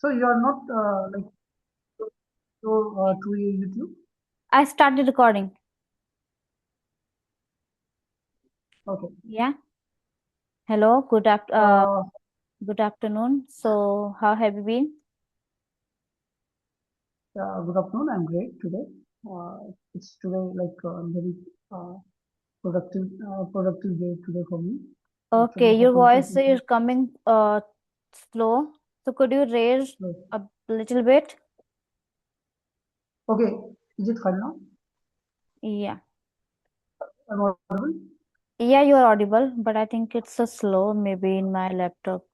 So you are not like to YouTube? I started recording. Okay. Yeah. Hello. Uh, Good afternoon. So, how have you been? Good afternoon. I'm great today. It's today like very uh, productive day today for me. Actually, Okay, for your voice completing. is coming slow. So, could you raise a little bit? Okay, is it fine now? Yeah. I'm audible. Yeah, you are audible, but I think it's so slow. Maybe in my laptop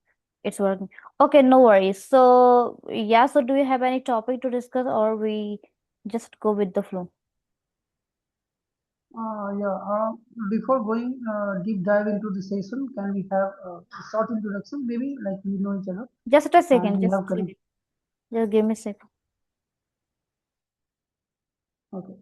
it's working. Okay, no worries. So, yeah, so do you have any topic to discuss or we just go with the flow? Yeah. Before going deep dive into the session, can we have a short introduction? Maybe like we know each other Just a and second, we just have a connected. second. Just give me a second. Okay.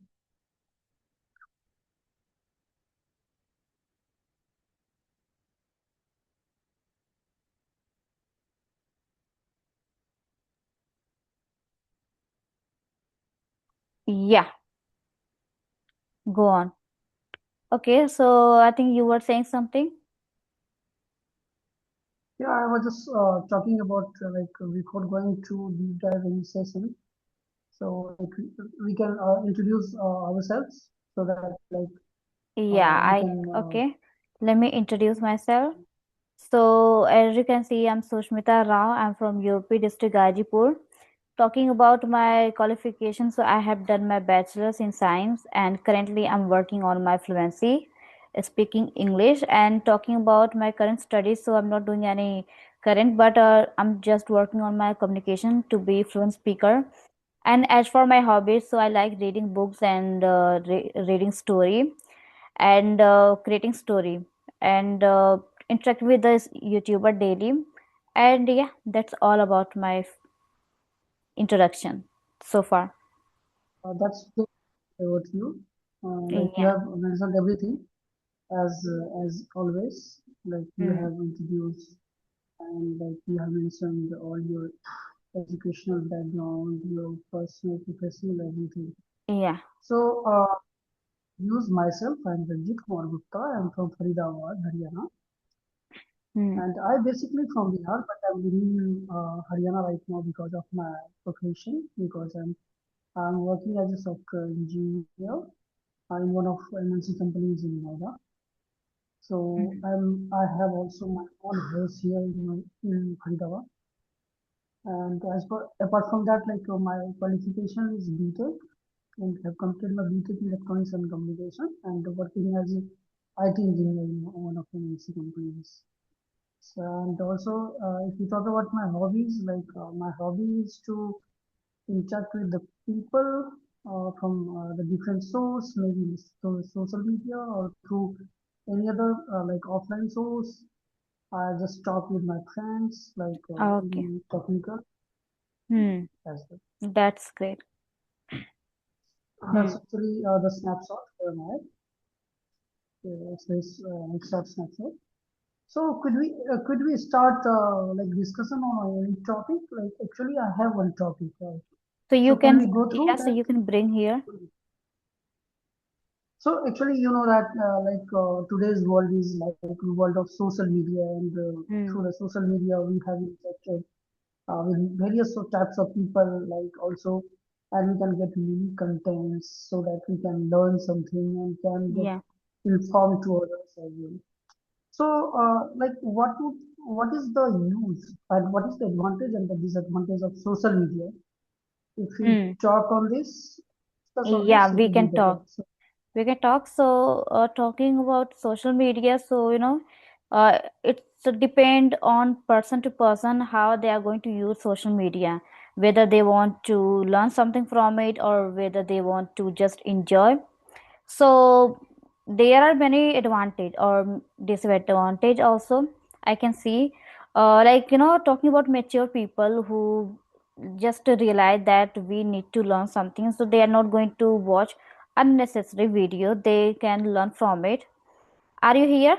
Yeah, go on. Okay, so I think you were saying something. Yeah, I was just talking about before going to deep dive in session. So like we can introduce ourselves so that Yeah, we I can. okay. Let me introduce myself. So, as you can see, I'm Sushmita Rao. I'm from UP district Gazipur. Talking about my qualifications, so I have done my bachelor's in science, and currently I'm working on my fluency, speaking English. And talking about my current studies, so I'm not doing any current, but I'm just working on my communication to be fluent speaker. And as for my hobbies, so I like reading books and reading story and creating story and interact with this YouTuber daily. And yeah, that's all about my introduction so far. That's good about you. Like you Yeah. have mentioned everything as always. Like you Mm. have introduced and like you have mentioned all your educational background, your personal, professional, everything. Yeah. So use myself. I'm Ranjit Kumar Gupta. I'm from Faridabad, Haryana. Mm. And I basically from Bihar, but I'm living in Haryana right now because of my profession, because I'm working as a software engineer in one of MNC companies in Noida. So Mm. I have also my own house here in Faridabad. And apart from that, my qualification is BTech and have completed my BTech in Electronics and Communication and working as a IT engineer in one of the MNC companies. So, and also, if you talk about my hobbies, my hobby is to interact with the people from the different source, maybe through social media or through any other like offline source. I just talk with my friends, Okay. in technical Hmm. as well. That's great. That's Hmm. actually the snapshot for my this short snapshot. So could we start like discussion on any topic? Like actually, I have one topic. So So you can can, we go through yeah, so that? you can bring here. So actually, you know that today's world is like a world of social media, and Hmm. through the social media, we have interacted with various types of people, like also, and we can get many contents so that we can learn something and can get Yeah. informed to others as well. So, what is the use and what is the advantage and the disadvantage of social media? If we Hmm. talk on this, discuss on Yeah, this, it we will be can better. talk. So, We can talk. So, talking about social media, so it's depend on person to person how they are going to use social media, whether they want to learn something from it or whether they want to just enjoy. So, there are many advantage or disadvantage also. I can see, talking about mature people who just realize that we need to learn something, so they are not going to watch unnecessary video, they can learn from it. Are you here?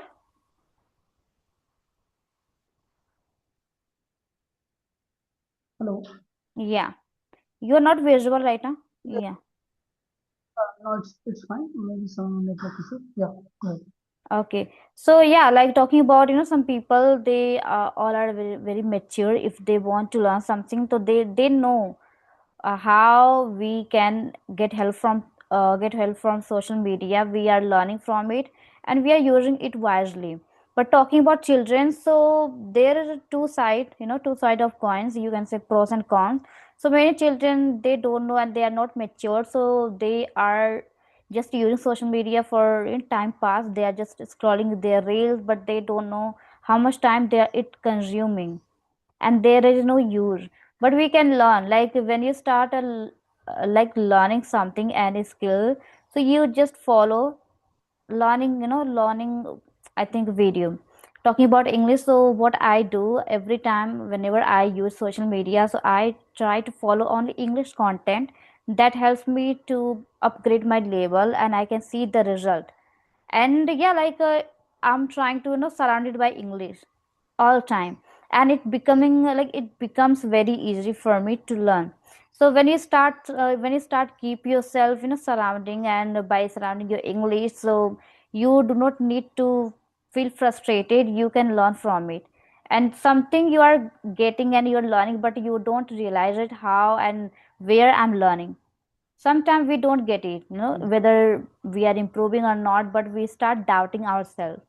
Hello. Yeah. You're not visible right now? Yeah, Yeah. no, it's fine. Maybe some network issue. Yeah, go ahead. Okay. So yeah, like talking about, some people, they all are very, very mature. If they want to learn something, so they know how we can get help from social media. We are learning from it, and we are using it wisely. But talking about children, so there are two side of coins, you can say pros and cons. So many children, they don't know and they are not mature, so they are just using social media for time pass. They are just scrolling their reels, but they don't know how much time they are it consuming, and there is no use. But we can learn, like when you start like learning something, any skill, so you just follow learning, I think, video. Talking about English, so what I do every time whenever I use social media, so I try to follow only English content. That helps me to upgrade my level, and I can see the result. And yeah, like I'm trying to surrounded by English all time, and it becomes very easy for me to learn. So when you start keep yourself surrounding, and by surrounding your English, so you do not need to feel frustrated. You can learn from it, and something you are getting and you're learning, but you don't realize it how and where I'm learning. Sometimes we don't get it, whether we are improving or not, but we start doubting ourselves.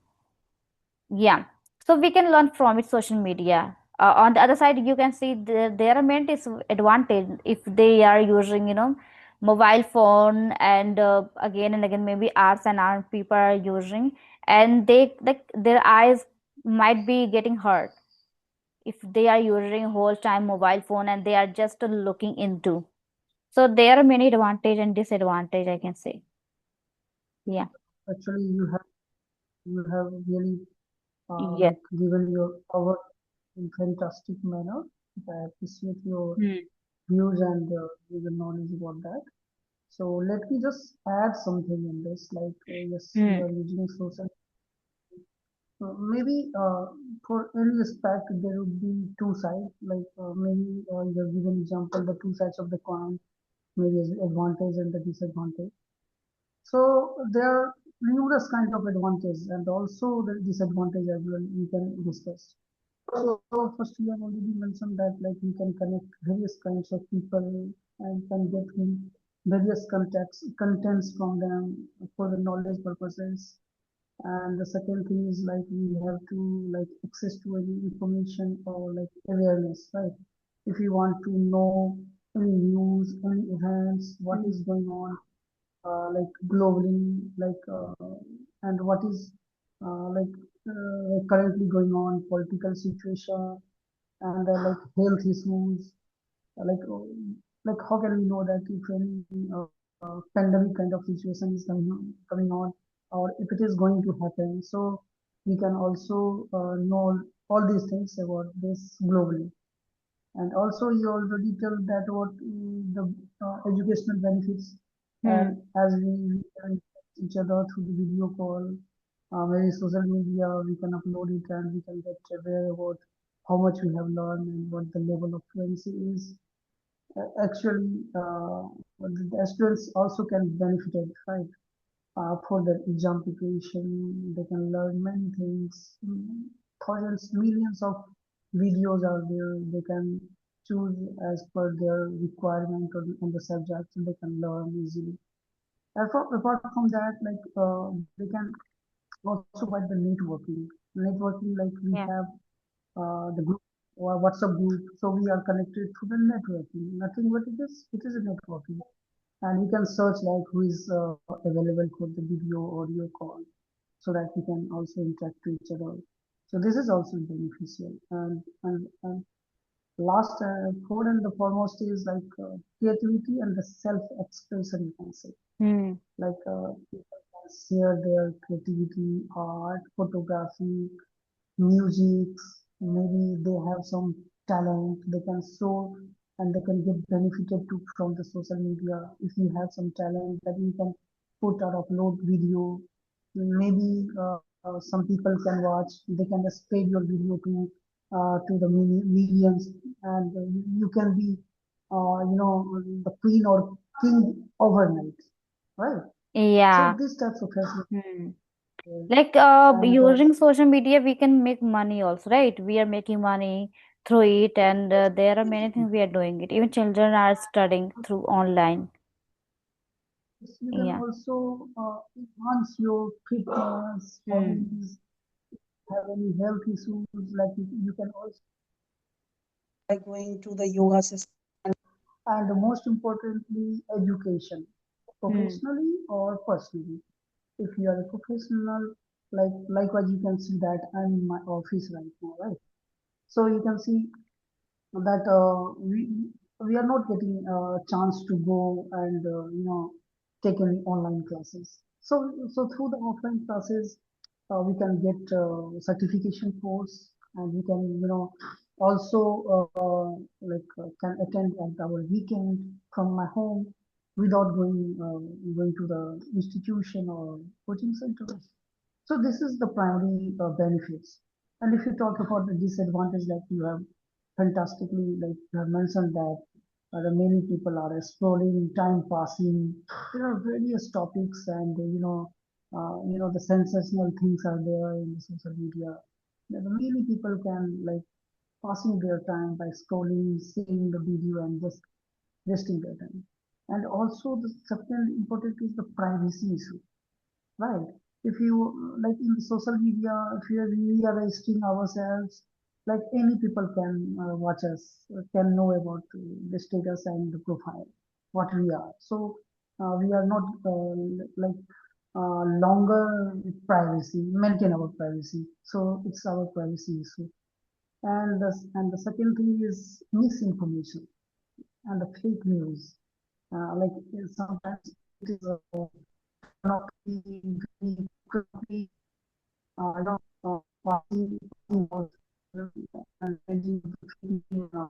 Yeah. So we can learn from it social media. On the other side, you can see there are many disadvantage if they are using mobile phone, and again and again, maybe hours and hours people are using, and they like their eyes might be getting hurt if they are using whole time mobile phone and they are just looking into. So there are many advantage and disadvantage, I can say. Yeah. Actually, you have really Yeah. like given your our in fantastic manner. I appreciate your Hmm. views and your knowledge about that. So let me just add something in this. Like yes, we Hmm. are using social. Maybe for any aspect there would be two sides. Like maybe you have given example the two sides of the coin, maybe as advantage and the disadvantage. So there are numerous kind of advantages and also the disadvantage as well we can discuss. So first we have already mentioned that like we can connect various kinds of people and can get various contents from them for the knowledge purposes. And the second thing is like we have to like access to any information or like awareness, right? If you want to know any news, any events, what Hmm. is going on, like globally, like and what is currently going on, political situation, and like health issues, uh, like uh, like how can we know that if any pandemic kind of situation is coming on, or if it is going to happen? So we can also know all these things about this globally. And also, you already tell that what the educational benefits, Hmm. as we can each other through the video call, maybe social media, we can upload it and we can get aware about how much we have learned and what the level of fluency is. Actually, the students also can benefit it, right? For their exam preparation, they can learn many things. Thousands, millions of videos are there. They can choose as per their requirement on the subject, and they can learn easily. Apart from that, like they can also by the networking. Networking, like we Yeah. have the group or WhatsApp group, so we are connected through the networking. Nothing but it is a networking, and we can search like who is available for the video audio call so that we can also interact to each other. So this is also beneficial. And last, fourth and the foremost is like creativity and the self-expression, you can say. Hmm. Like people can share their creativity, art, photography, music. Maybe they have some talent they can show and they can get benefited to from the social media. If you have some talent that you can put or upload video, maybe some people can watch, they can just spread your video too, to the millions, and you can be, the queen or king overnight, right? So Yeah. these types of facilities, Hmm. uh, Like and using social media, we can make money also, right? We are making money through it, and there are many things we are doing it. Even children are studying through online. you can Yeah. also enhance your fitness, Hmm. hobbies, have any health issues, like you can also by going to the yoga session, and most importantly, education, Hmm. professionally or personally. If you are a professional, likewise, you can see that I'm in my office right now, right? So you can see that we are not getting a chance to go and take any online classes. So through the offline classes, we can get certification course, and we can also can attend at our weekend from my home without going to the institution or coaching center. So this is the primary benefits. And if you talk about the disadvantage, like you have fantastically, like you have mentioned that the many people are scrolling, time passing. There are various topics, and the sensational things are there in the social media. Many people can like passing their time by scrolling, seeing the video, and just wasting their time. And also, the second important is the privacy issue. Right. If you like in the social media, if we are registering ourselves, like any people can watch us, can know about the status and the profile, what we are. So we are not longer privacy, maintain our privacy. So it's our privacy issue. And the second thing is misinformation and the fake news. Like sometimes it is not very quickly passing about and sending the feeling